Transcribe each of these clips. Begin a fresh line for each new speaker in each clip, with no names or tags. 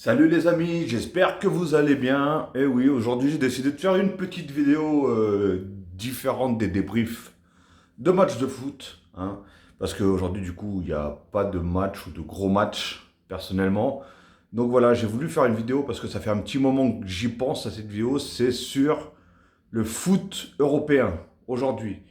Salut les amis, j'espère que vous allez bien. Et oui, aujourd'hui j'ai décidé de faire une petite vidéo différente des débriefs de matchs de foot, hein, parce qu'aujourd'hui du coup il n'y a pas de match ou de gros match personnellement. Donc voilà, j'ai voulu faire une vidéo parce que ça fait un petit moment que j'y pense à cette vidéo. C'est sur le foot européen aujourd'hui,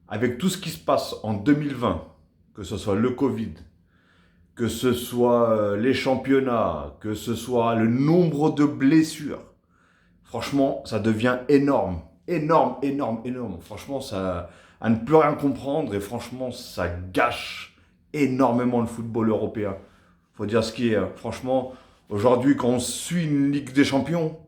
avec tout ce qui se passe en 2020, que ce soit le Covid, que ce soit les championnats, que ce soit le nombre de blessures. Franchement, ça devient énorme. Énorme, énorme, énorme. Franchement, ça, à ne plus rien comprendre et franchement, ça gâche énormément le football européen. Faut dire ce qui est, hein. Franchement, aujourd'hui, quand on suit une Ligue des Champions,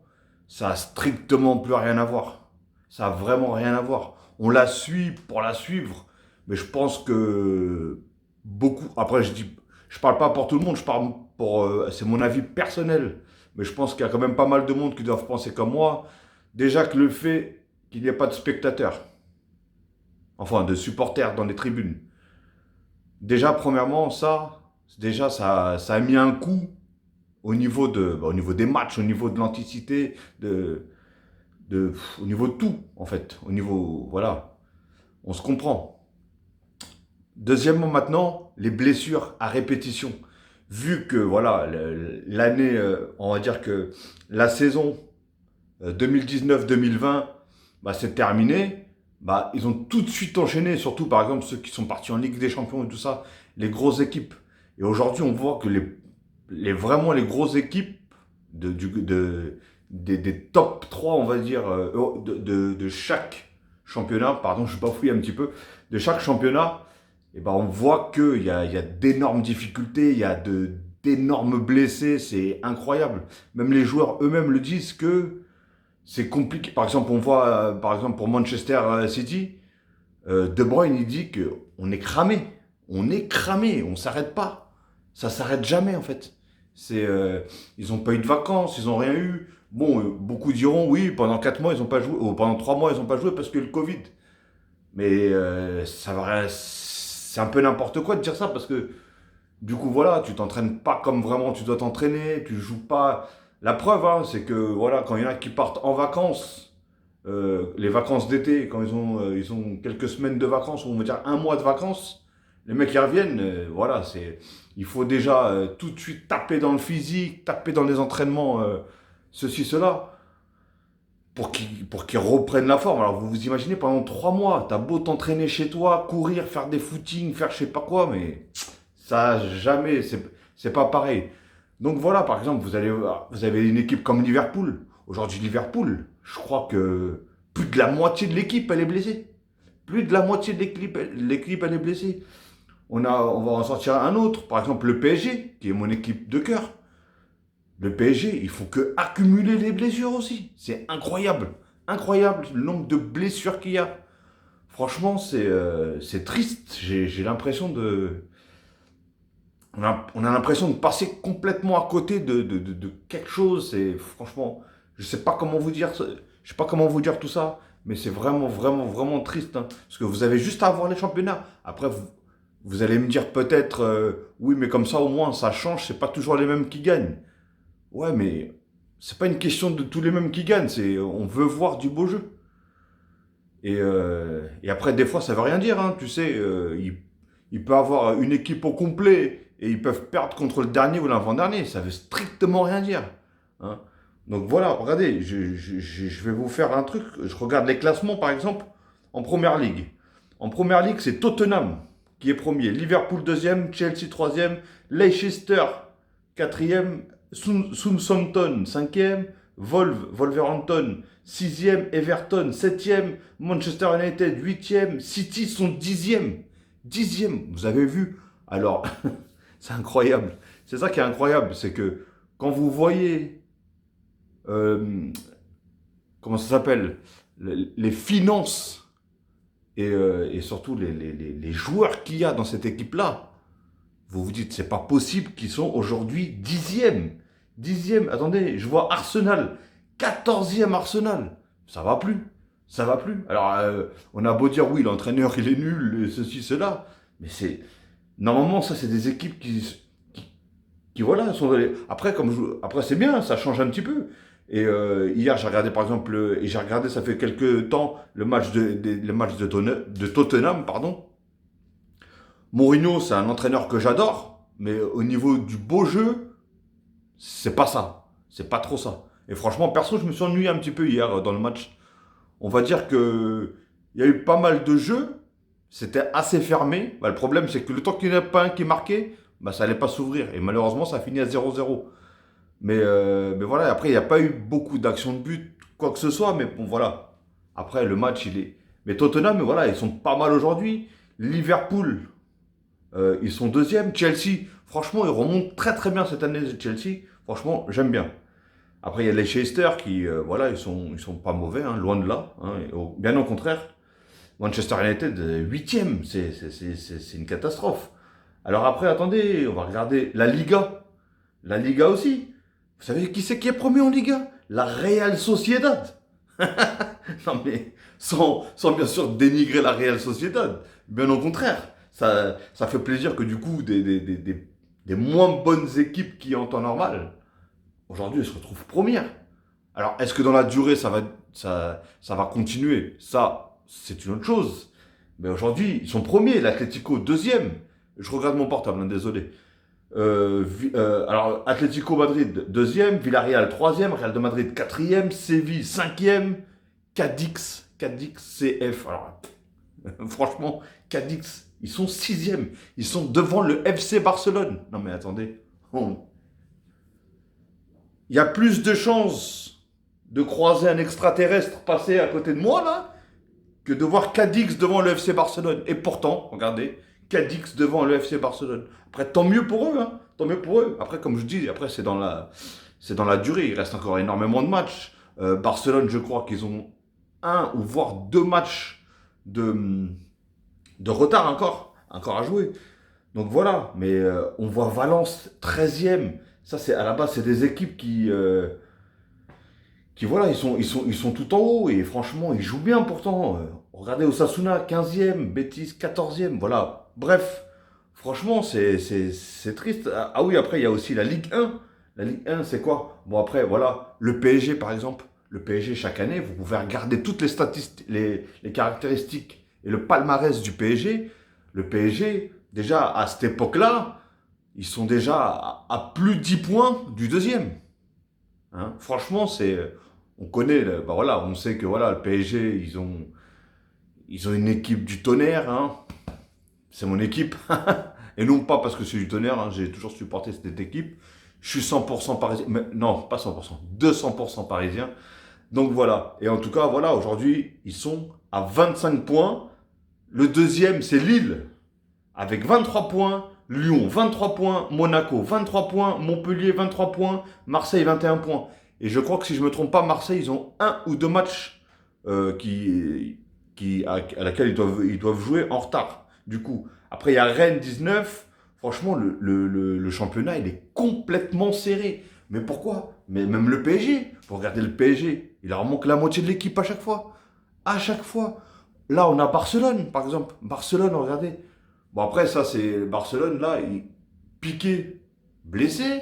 ça a strictement plus rien à voir. Ça a vraiment rien à voir. On la suit pour la suivre, mais je pense que beaucoup. Après, je parle pas pour tout le monde, je parle pour. C'est mon avis personnel, mais je pense qu'il y a quand même pas mal de monde qui doivent penser comme moi. Déjà que le fait qu'il n'y ait pas de spectateurs, enfin de supporters dans les tribunes. Déjà, premièrement, ça a mis un coup au niveau des matchs, au niveau de l'anticité, au niveau de tout, en fait. Au niveau, voilà, on se comprend. Deuxièmement, maintenant, les blessures à répétition. Vu que, voilà, l'année, on va dire que la saison 2019-2020, bah, c'est terminé. Bah, ils ont tout de suite enchaîné, surtout par exemple ceux qui sont partis en Ligue des Champions et tout ça, les grosses équipes. Et aujourd'hui, on voit que vraiment les grosses équipes des top 3, on va dire, de chaque championnat, pardon, je bafouille un petit peu, de chaque championnat, et ben on voit qu'il y a d'énormes difficultés, il y a d'énormes blessés, c'est incroyable. Même les joueurs eux-mêmes le disent que c'est compliqué. Par exemple, on voit, par exemple, pour Manchester City, De Bruyne, il dit qu'on est cramé. On est cramé, on s'arrête pas. Ça s'arrête jamais, en fait. Ils n'ont pas eu de vacances, ils n'ont rien eu. Bon, beaucoup diront, oui, pendant 4 mois, ils n'ont pas joué, ou pendant 3 mois, ils n'ont pas joué parce que le Covid. Mais c'est un peu n'importe quoi de dire ça parce que du coup, voilà, tu t'entraînes pas comme vraiment tu dois t'entraîner, tu joues pas. La preuve, hein, c'est que voilà, quand il y en a qui partent en vacances, les vacances d'été, quand ils ont quelques semaines de vacances, ou on va dire un mois de vacances, les mecs qui reviennent, voilà, il faut déjà tout de suite taper dans le physique, taper dans les entraînements, ceci, cela, pour qu'ils reprennent la forme. Alors vous vous imaginez, pendant 3 mois, t'as beau t'entraîner chez toi, courir, faire des footings, faire je sais pas quoi, mais ça jamais, c'est pas pareil. Donc voilà, par exemple, vous avez une équipe comme Liverpool. Aujourd'hui, Liverpool, je crois que plus de la moitié de l'équipe, elle est blessée. Plus de la moitié de l'équipe, elle est blessée. On va en sortir un autre, par exemple le PSG, qui est mon équipe de cœur. Le PSG, il faut que accumuler les blessures aussi. C'est incroyable. Incroyable le nombre de blessures qu'il y a. Franchement, c'est triste. J'ai l'impression de, on a l'impression de passer complètement à côté de quelque chose. C'est franchement, je sais pas comment vous dire, je sais pas comment vous dire tout ça, mais c'est vraiment, vraiment, vraiment triste, hein. Parce que vous avez juste à voir les championnats. Après, vous allez me dire peut-être, oui, mais comme ça au moins ça change. C'est pas toujours les mêmes qui gagnent. Ouais, mais c'est pas une question de tous les mêmes qui gagnent. C'est, on veut voir du beau jeu. Et après, des fois, ça veut rien dire, hein. Tu sais, il peut avoir une équipe au complet et ils peuvent perdre contre le dernier ou l'avant-dernier. Ça veut strictement rien dire, hein. Donc voilà, regardez, je vais vous faire un truc. Je regarde les classements, par exemple, en Première Ligue. En Première Ligue, c'est Tottenham qui est premier, Liverpool deuxième, Chelsea troisième, Leicester quatrième, Southampton cinquième, Wolverhampton sixième, Everton septième, Manchester United huitième, City sont dixième. Dixième, vous avez vu? Alors, c'est incroyable. C'est ça qui est incroyable, c'est que quand vous voyez, euh, comment ça s'appelle, les finances et surtout les joueurs qu'il y a dans cette équipe-là, vous vous dites, c'est pas possible qu'ils sont aujourd'hui dixième. Dixième, attendez, je vois Arsenal, quatorzième Arsenal. Ça va plus. Ça va plus. Alors, on a beau dire, oui, l'entraîneur, il est nul, et ceci, cela. Mais c'est. Normalement, ça, c'est des équipes qui voilà, après, après c'est bien, ça change un petit peu. Et hier, j'ai regardé par exemple, et j'ai regardé, ça fait quelques temps, le match de Tottenham, pardon. Mourinho, c'est un entraîneur que j'adore, mais au niveau du beau jeu, c'est pas ça. C'est pas trop ça. Et franchement, perso, je me suis ennuyé un petit peu hier dans le match. On va dire que il y a eu pas mal de jeux, c'était assez fermé. Bah, le problème, c'est que le temps qu'il n'y en a pas un qui marquait, bah, ça allait pas s'ouvrir. Et malheureusement, ça a fini à 0-0. Mais voilà, après, il n'y a pas eu beaucoup d'actions de but, quoi que ce soit. Mais bon, voilà. Après, le match, il est. Mais Tottenham, voilà, ils sont pas mal aujourd'hui. Liverpool, ils sont deuxième. Chelsea, franchement, ils remontent très très bien cette année, Chelsea. Franchement, j'aime bien. Après, il y a les Leicester qui, voilà, ils sont pas mauvais, hein, loin de là. Hein, bien au contraire. Manchester United, huitième, c'est une catastrophe. Alors après, attendez, on va regarder la Liga. La Liga aussi. Vous savez qui c'est qui est premier en Liga? La Real Sociedad. Non mais, sans bien sûr dénigrer la Real Sociedad. Bien au contraire. Ça fait plaisir que du coup, des moins bonnes équipes qui en temps normal, aujourd'hui, elles se retrouvent premières. Alors, est-ce que dans la durée, ça va continuer? Ça, c'est une autre chose. Mais aujourd'hui, ils sont premiers, l'Atlético deuxième. Je regarde mon portable, hein, désolé. Alors, Atlético Madrid deuxième, Villarreal troisième, Real de Madrid quatrième, Séville cinquième, Cadix CF. Alors, franchement, Cadix, ils sont sixième. Ils sont devant le FC Barcelone. Non mais attendez, il y a plus de chances de croiser un extraterrestre passer à côté de moi, là, que de voir Cadix devant le FC Barcelone. Et pourtant, regardez, Cadix devant le FC Barcelone. Après, tant mieux pour eux, hein. Tant mieux pour eux. Après, comme je dis, après, c'est dans la durée. Il reste encore énormément de matchs. Barcelone, je crois qu'ils ont un ou voire deux matchs de retard encore à jouer. Donc voilà, mais on voit Valence 13e. Ça, c'est à la base, c'est des équipes qui voilà, ils sont tout en haut et franchement, ils jouent bien pourtant. Regardez Osasuna 15e, Betis 14e, voilà. Bref, franchement, c'est triste. Ah oui, après, il y a aussi la Ligue 1. La Ligue 1, c'est quoi? Bon, après, voilà, le PSG, par exemple. Le PSG, chaque année, vous pouvez regarder toutes les statistiques, les caractéristiques et le palmarès du PSG. Le PSG, déjà, à cette époque-là, ils sont déjà à plus de 10 points du deuxième. Hein. Franchement, on connaît, bah voilà, on sait que voilà, le PSG, ils ont une équipe du tonnerre. Hein. C'est mon équipe. Et non pas parce que c'est du tonnerre, hein, j'ai toujours supporté cette équipe. Je suis 100% parisien. Mais non, pas 100%, 200% parisien. Donc voilà. Et en tout cas, voilà, aujourd'hui, ils sont à 25 points. Le deuxième, c'est Lille, avec 23 points. Lyon, 23 points. Monaco, 23 points. Montpellier, 23 points. Marseille, 21 points. Et je crois que si je ne me trompe pas, Marseille, ils ont un ou deux matchs à laquelle ils doivent jouer en retard. Du coup, après, il y a Rennes 19. Franchement, le championnat, il est complètement serré. Mais pourquoi? Mais même le PSG, pour regarder le PSG, il leur manque la moitié de l'équipe à chaque fois. À chaque fois. Là, on a Barcelone, par exemple. Barcelone, regardez. Bon, après, ça, c'est Barcelone, là, Piqué, blessé.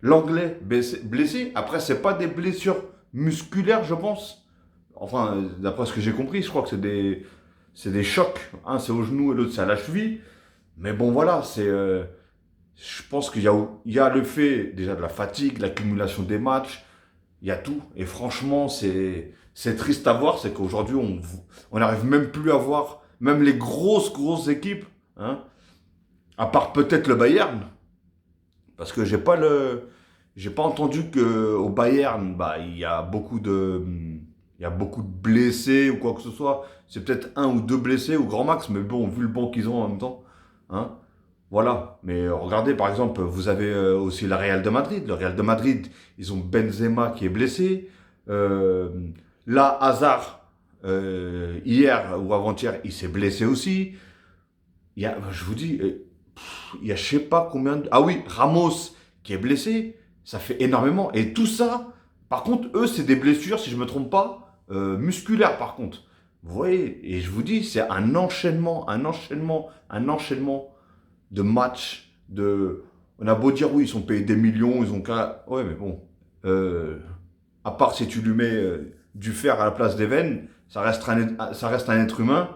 L'anglais, blessé. Après, c'est pas des blessures musculaires, je pense. Enfin, d'après ce que j'ai compris, je crois que c'est des chocs. Un, c'est au genou et l'autre, c'est à la cheville. Mais bon, voilà, je pense qu'il y a le fait déjà de la fatigue, l'accumulation des matchs, il y a tout. Et franchement, c'est triste à voir, c'est qu'aujourd'hui, on n'arrive même plus à voir, même les grosses équipes, hein, à part peut-être le Bayern, parce que j'ai pas entendu que au Bayern, bah, il y a beaucoup de blessés ou quoi que ce soit. C'est peut-être un ou deux blessés au grand max, mais bon, vu le banc qu'ils ont en même temps, hein. Voilà. Mais regardez, par exemple, vous avez aussi la Real de Madrid. Le Real de Madrid, ils ont Benzema qui est blessé. Euh, Là, Hazard, hier ou avant-hier, il s'est blessé aussi. Je vous dis, il y a je sais pas combien de... Ah oui, Ramos qui est blessé, ça fait énormément. Et tout ça, par contre, eux, c'est des blessures, si je me trompe pas, musculaires par contre. Vous voyez, et je vous dis, c'est un enchaînement de matchs, On a beau dire, oui, ils sont payés des millions, ils ont qu'à... Ouais, mais bon, euh, à part si tu lui mets du fer à la place des veines, ça reste un être humain.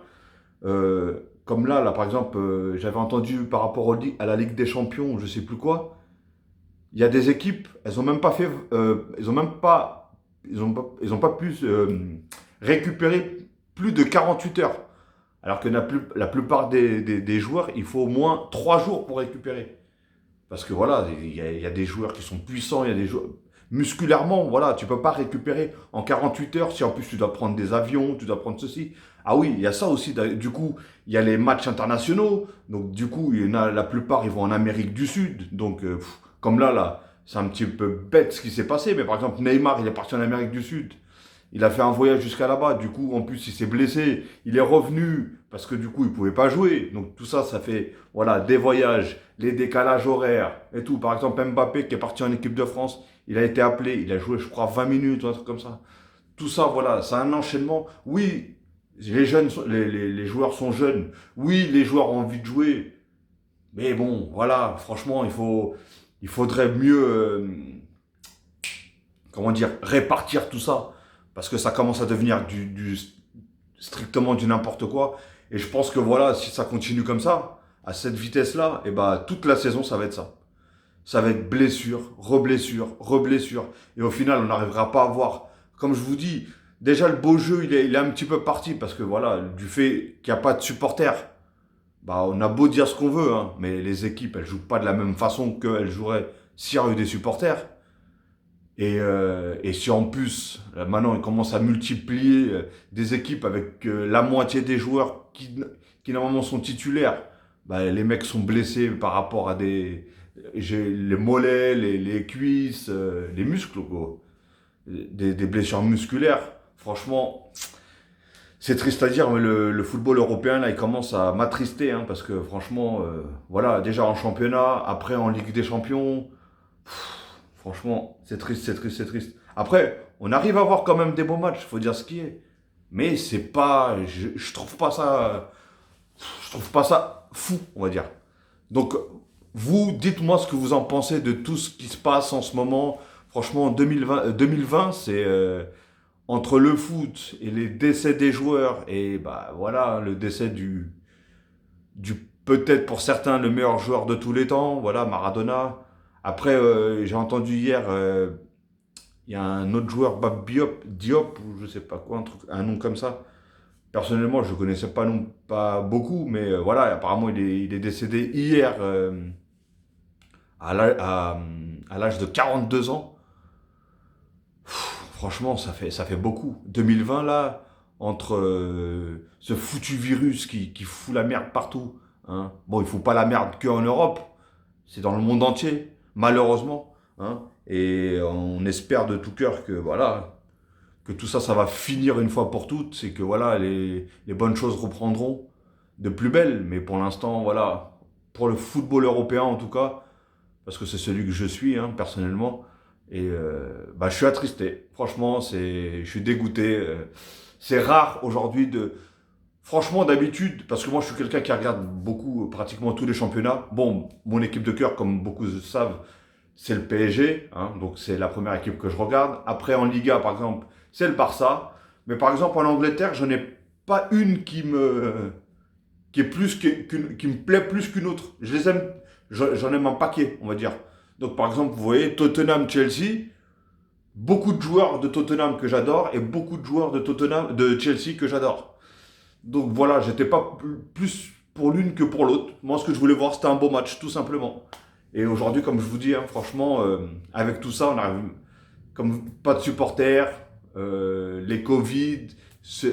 Comme là, par exemple, j'avais entendu par rapport à la Ligue des Champions, je sais plus quoi, il y a des équipes, elles ont même pas fait, ils ont même pas, ils ont pas pu récupérer plus de 48 heures. Alors que la plupart des joueurs, il faut au moins 3 jours pour récupérer. Parce que voilà, il y a des joueurs qui sont puissants, il y a des joueurs... Musculairement, voilà, tu peux pas récupérer en 48 heures si en plus tu dois prendre des avions, tu dois prendre ceci. Ah oui, il y a ça aussi. Du coup, il y a les matchs internationaux. Donc du coup, il y en a, la plupart, ils vont en Amérique du Sud. Donc, comme là, c'est un petit peu bête ce qui s'est passé. Mais par exemple, Neymar, il est parti en Amérique du Sud. Il a fait un voyage jusqu'à là-bas. Du coup, en plus, il s'est blessé. Il est revenu parce que du coup, il pouvait pas jouer. Donc tout ça, ça fait voilà des voyages, les décalages horaires et tout. Par exemple, Mbappé qui est parti en équipe de France, il a été appelé. Il a joué, je crois, 20 minutes ou un truc comme ça. Tout ça, voilà, c'est un enchaînement. Oui, les joueurs sont jeunes. Oui, les joueurs ont envie de jouer. Mais bon, voilà, franchement, il faudrait mieux, comment dire, répartir tout ça. Parce que ça commence à devenir strictement du n'importe quoi. Et je pense que voilà, si ça continue comme ça, à cette vitesse-là, et ben toute la saison, ça va être ça. Ça va être blessure, reblessure, reblessure. Et au final, on n'arrivera pas à voir. Comme je vous dis, déjà le beau jeu, il est un petit peu parti. Parce que voilà, du fait qu'il n'y a pas de supporters, bah, on a beau dire ce qu'on veut, hein, mais les équipes, elles jouent pas de la même façon qu'elles joueraient s'il y avait eu des supporters. Et si en plus, maintenant, ils commencent à multiplier des équipes avec la moitié des joueurs qui normalement sont titulaires, bah, les mecs sont blessés par rapport à les mollets, les cuisses, les muscles, quoi. Des blessures musculaires. Franchement, c'est triste à dire, mais le football européen, là, il commence à m'attrister, hein, parce que franchement, voilà, déjà en championnat, après en Ligue des Champions, franchement, c'est triste, c'est triste, c'est triste. Après, on arrive à voir quand même des beaux matchs, faut dire ce qui est. Mais c'est pas, je trouve pas ça, je trouve pas ça fou, on va dire. Donc, vous, dites-moi ce que vous en pensez de tout ce qui se passe en ce moment. Franchement, 2020 c'est entre le foot et les décès des joueurs et bah voilà, le décès du peut-être pour certains le meilleur joueur de tous les temps, voilà, Maradona. Après, j'ai entendu hier, il y a un autre joueur, Bab Diop, ou je sais pas quoi, un nom comme ça. Personnellement, je ne connaissais pas, non, pas beaucoup, mais voilà, apparemment, il est décédé hier à l'âge de 42 ans. Franchement, ça fait beaucoup. 2020, là, entre ce foutu virus qui fout la merde partout, hein. Bon, il ne fout pas la merde qu'en Europe, c'est dans le monde entier, malheureusement, hein. Et on espère de tout cœur que, voilà, que tout ça, ça va finir une fois pour toutes, c'est que, voilà, les bonnes choses reprendront de plus belle. Mais pour l'instant, voilà, pour le football européen en tout cas, parce que c'est celui que je suis, hein, personnellement. Et bah, je suis attristé. Franchement, je suis dégoûté. C'est rare aujourd'hui de. Franchement, d'habitude, parce que moi je suis quelqu'un qui regarde beaucoup, pratiquement tous les championnats. Bon, mon équipe de cœur, comme beaucoup le savent, c'est le PSG. Hein, donc c'est la première équipe que je regarde. Après, en Liga, par exemple, c'est le Barça. Mais par exemple, en Angleterre, je n'ai pas une qui est qui me plaît plus qu'une autre. Je les aime, j'en aime un paquet, on va dire. Donc par exemple, vous voyez, Tottenham-Chelsea, beaucoup de joueurs de Tottenham que j'adore et beaucoup de joueurs de Chelsea que j'adore. Donc voilà, j'étais pas plus pour l'une que pour l'autre. Moi, ce que je voulais voir, c'était un beau match, tout simplement. Et aujourd'hui, comme je vous dis, hein, franchement, avec tout ça, on arrive, comme pas de supporters, les Covid,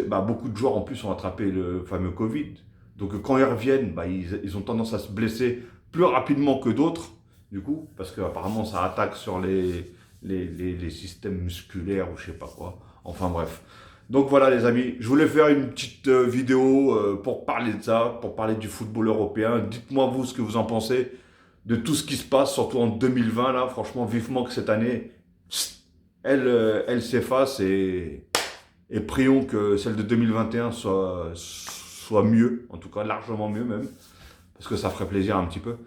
bah, beaucoup de joueurs en plus ont attrapé le fameux Covid. Donc quand ils reviennent, bah, ils ont tendance à se blesser plus rapidement que d'autres, du coup, parce qu'apparemment ça attaque sur les systèmes musculaires ou je sais pas quoi. Enfin bref. Donc voilà les amis, je voulais faire une petite vidéo pour parler de ça, pour parler du football européen. Dites-moi vous ce que vous en pensez de tout ce qui se passe, surtout en 2020 là. Franchement, vivement que cette année, elle s'efface et prions que celle de 2021 soit mieux, en tout cas largement mieux même, parce que ça ferait plaisir un petit peu.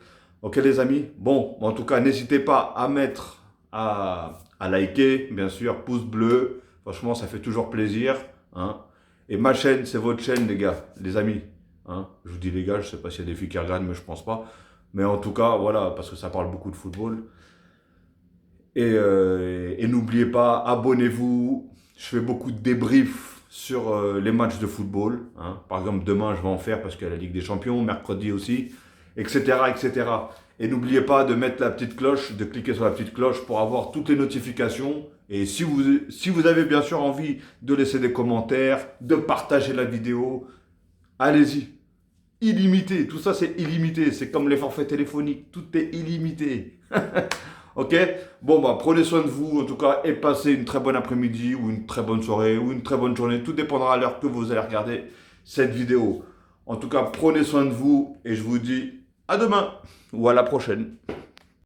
Ok les amis? Bon, en tout cas, n'hésitez pas à mettre, à liker, bien sûr, pouce bleu. Franchement, ça fait toujours plaisir. Hein. Et ma chaîne, c'est votre chaîne, les gars, les amis. Hein. Je vous dis les gars, je sais pas s'il y a des filles qui regardent, mais je pense pas. Mais en tout cas, voilà, parce que ça parle beaucoup de football. Et n'oubliez pas, abonnez-vous. Je fais beaucoup de débriefs sur les matchs de football. Hein. Par exemple, demain, je vais en faire parce qu'il y a la Ligue des Champions, mercredi aussi, etc., etc. Et n'oubliez pas de mettre la petite cloche, de cliquer sur la petite cloche pour avoir toutes les notifications. Et si vous avez bien sûr envie de laisser des commentaires, de partager la vidéo, allez-y. Illimité, tout ça c'est illimité. C'est comme les forfaits téléphoniques, tout est illimité. Ok? Bon, bah, prenez soin de vous, en tout cas, et passez une très bonne après-midi, ou une très bonne soirée, ou une très bonne journée. Tout dépendra à l'heure que vous allez regarder cette vidéo. En tout cas, prenez soin de vous, et je vous dis à demain, ou à la prochaine.